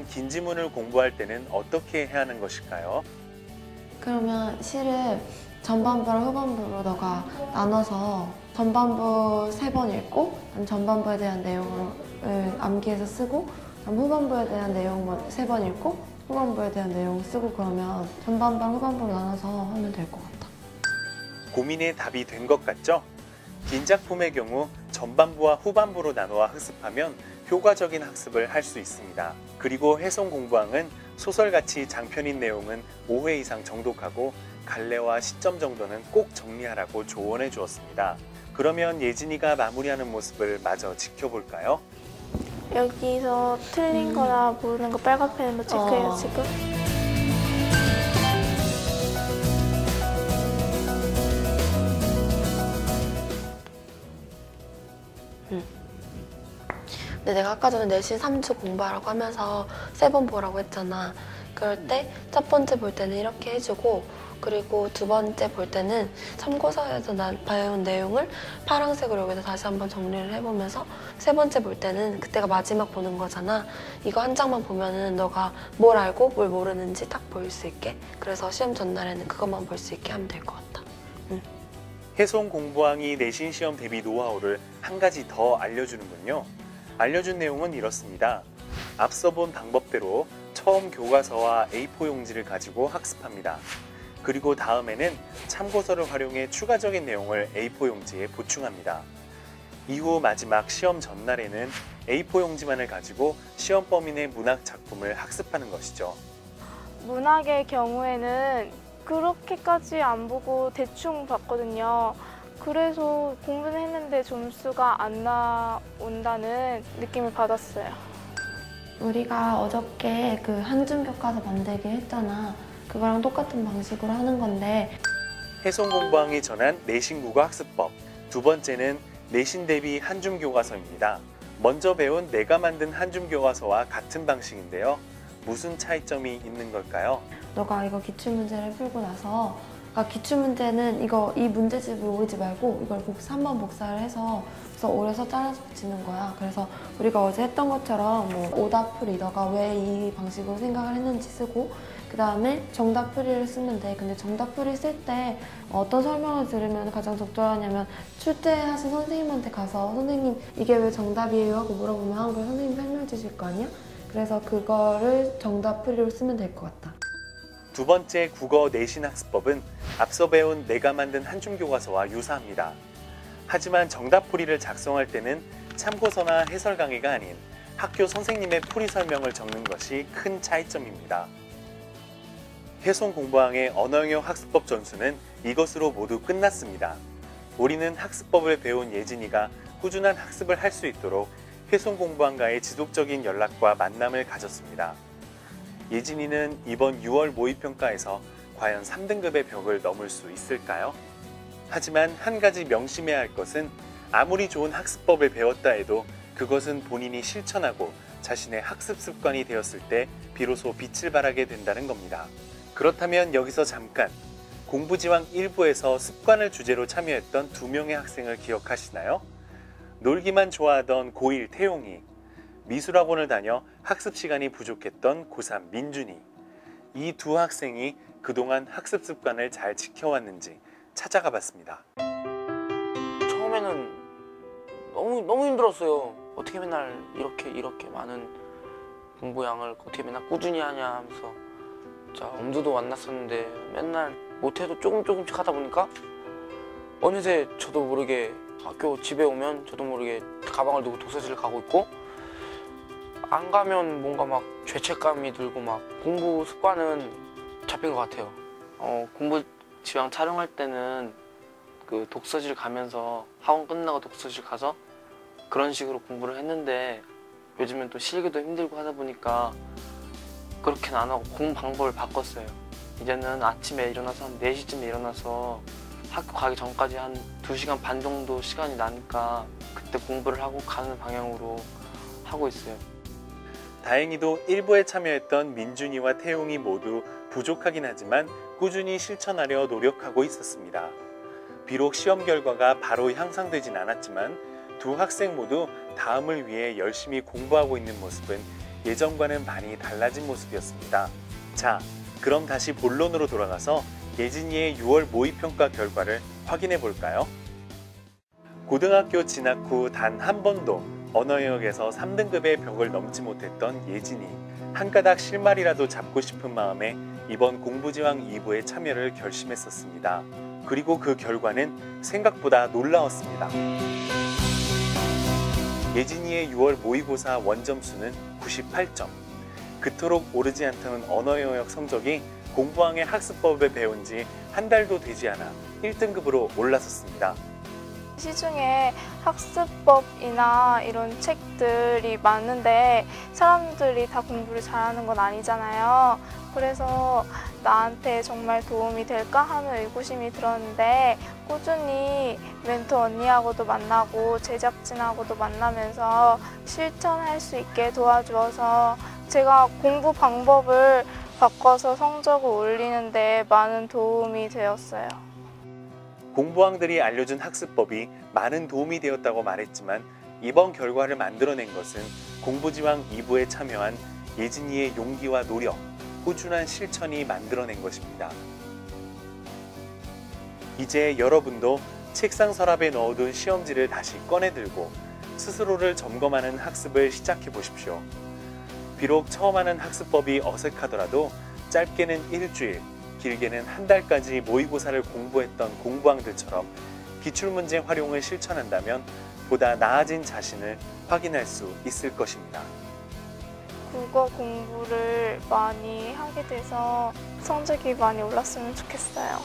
긴 지문을 공부할 때는 어떻게 해야 하는 것일까요? 그러면 시를 전반부랑 후반부로 너가 나눠서 전반부 3번 읽고 전반부에 대한 내용을 암기해서 쓰고 후반부에 대한 내용을 3번 읽고 후반부에 대한 내용 쓰고 그러면 전반부랑 후반부로 나눠서 하면 될 것 같아. 고민의 답이 된 것 같죠? 긴 작품의 경우 전반부와 후반부로 나누어 학습하면 효과적인 학습을 할 수 있습니다. 그리고 해송 공부왕은 소설같이 장편인 내용은 5회 이상 정독하고 갈래와 시점 정도는 꼭 정리하라고 조언해 주었습니다. 그러면 예진이가 마무리하는 모습을 마저 지켜볼까요? 여기서 틀린 거나 모르는 거 빨간 펜으로 체크해요, 지금. 근데 내가 아까 전에 내신 3주 공부하라고 하면서 3번 보라고 했잖아. 그럴 때 첫 번째 볼 때는 이렇게 해주고 그리고 두 번째 볼 때는 참고서에서 난 배운 내용을 파란색으로 여기다 다시 한번 정리를 해보면서 세 번째 볼 때는 그때가 마지막 보는 거잖아. 이거 한 장만 보면은 너가 뭘 알고 뭘 모르는지 딱 보일 수 있게. 그래서 시험 전날에는 그것만 볼 수 있게 하면 될 것 같아. 해송 공부왕이 내신 시험 대비 노하우를 한 가지 더 알려주는군요. 알려준 내용은 이렇습니다. 앞서 본 방법대로 처음 교과서와 A4 용지를 가지고 학습합니다. 그리고 다음에는 참고서를 활용해 추가적인 내용을 A4 용지에 보충합니다. 이후 마지막 시험 전날에는 A4 용지만을 가지고 시험 범인의 문학 작품을 학습하는 것이죠. 문학의 경우에는 그렇게까지 안 보고 대충 봤거든요. 그래서 공부는 했는데 점수가 안 나온다는 느낌을 받았어요. 우리가 어저께 그 한줌 교과서 만들기 했잖아. 그거랑 똑같은 방식으로 하는 건데 해송 공부왕이 전한 내신 국어 학습법. 두 번째는 내신 대비 한줌 교과서입니다. 먼저 배운 내가 만든 한줌 교과서와 같은 방식인데요. 무슨 차이점이 있는 걸까요? 너가 이거 기출문제를 풀고 나서 그러니까 기출문제는 이 문제집을 오리지 말고 이걸 한번 복사를 해서 그래서 오려서 잘라서 붙이는 거야. 그래서 우리가 어제 했던 것처럼 뭐 오답풀이 너가 왜 이 방식으로 생각을 했는지 쓰고 그 다음에 정답풀이를 쓰면 돼. 근데 정답풀이 쓸 때 어떤 설명을 들으면 가장 적절하냐면 출제하신 선생님한테 가서 선생님 이게 왜 정답이에요 하고 물어보면 한글 선생님이 설명해 주실 거 아니야? 그래서 그거를 정답풀이로 쓰면 될 것 같다. 두 번째 국어 내신 학습법은 앞서 배운 내가 만든 한줌 교과서와 유사합니다. 하지만 정답풀이를 작성할 때는 참고서나 해설 강의가 아닌 학교 선생님의 풀이 설명을 적는 것이 큰 차이점입니다. 해송 공부왕의 언어영역 학습법 전수는 이것으로 모두 끝났습니다. 우리는 학습법을 배운 예진이가 꾸준한 학습을 할 수 있도록 해송 공부왕과의 지속적인 연락과 만남을 가졌습니다. 예진이는 이번 6월 모의평가에서 과연 3등급의 벽을 넘을 수 있을까요? 하지만 한 가지 명심해야 할 것은 아무리 좋은 학습법을 배웠다 해도 그것은 본인이 실천하고 자신의 학습 습관이 되었을 때 비로소 빛을 발하게 된다는 겁니다. 그렇다면 여기서 잠깐 공부지왕 1부에서 습관을 주제로 참여했던 2명의 학생을 기억하시나요? 놀기만 좋아하던 고1 태용이, 미술학원을 다녀 학습 시간이 부족했던 고3 민준이, 이 두 학생이 그동안 학습 습관을 잘 지켜왔는지 찾아가 봤습니다. 처음에는 너무 힘들었어요. 어떻게 맨날 이렇게 많은 공부량을 어떻게 맨날 꾸준히 하냐 하면서 진짜 엄두도 안 났었는데 맨날 못해도 조금씩 하다 보니까 어느새 저도 모르게 학교 집에 오면 저도 모르게 가방을 두고 독서실을 가고 있고 안 가면 뭔가 막 죄책감이 들고 막 공부 습관은 잡힌 것 같아요. 공부 지왕 촬영할 때는 그 독서실 가면서 학원 끝나고 독서실 가서 그런 식으로 공부를 했는데 요즘엔 또 실기도 힘들고 하다 보니까 그렇게는 안 하고 공부 방법을 바꿨어요. 이제는 아침에 일어나서 한 4시쯤에 일어나서 학교 가기 전까지 한 2시간 반 정도 시간이 나니까 그때 공부를 하고 가는 방향으로 하고 있어요. 다행히도 1부에 참여했던 민준이와 태용이 모두 부족하긴 하지만 꾸준히 실천하려 노력하고 있었습니다. 비록 시험 결과가 바로 향상되진 않았지만 두 학생 모두 다음을 위해 열심히 공부하고 있는 모습은 예전과는 많이 달라진 모습이었습니다. 자, 그럼 다시 본론으로 돌아가서 예진이의 6월 모의평가 결과를 확인해 볼까요? 고등학교 진학 후 단 한 번도 언어 영역에서 3등급의 벽을 넘지 못했던 예진이 한 가닥 실마리라도 잡고 싶은 마음에 이번 공부지왕 2부에 참여를 결심했었습니다. 그리고 그 결과는 생각보다 놀라웠습니다. 예진이의 6월 모의고사 원점수는 98점. 그토록 오르지 않던 언어 영역 성적이 공부왕의 학습법을 배운 지 한 달도 되지 않아 1등급으로 올라섰습니다. 시중에 학습법이나 이런 책들이 많은데 사람들이 다 공부를 잘하는 건 아니잖아요. 그래서 나한테 정말 도움이 될까 하는 의구심이 들었는데 꾸준히 멘토 언니하고도 만나고 제작진하고도 만나면서 실천할 수 있게 도와주어서 제가 공부 방법을 바꿔서 성적을 올리는데 많은 도움이 되었어요. 공부왕들이 알려준 학습법이 많은 도움이 되었다고 말했지만 이번 결과를 만들어낸 것은 공부지왕 2부에 참여한 예진이의 용기와 노력, 꾸준한 실천이 만들어낸 것입니다. 이제 여러분도 책상 서랍에 넣어둔 시험지를 다시 꺼내들고 스스로를 점검하는 학습을 시작해 보십시오. 비록 처음 하는 학습법이 어색하더라도 짧게는 일주일, 길게는 한 달까지 모의고사를 공부했던 공부왕들처럼 기출문제 활용을 실천한다면 보다 나아진 자신을 확인할 수 있을 것입니다. 국어 공부를 많이 하게 돼서 성적이 많이 올랐으면 좋겠어요.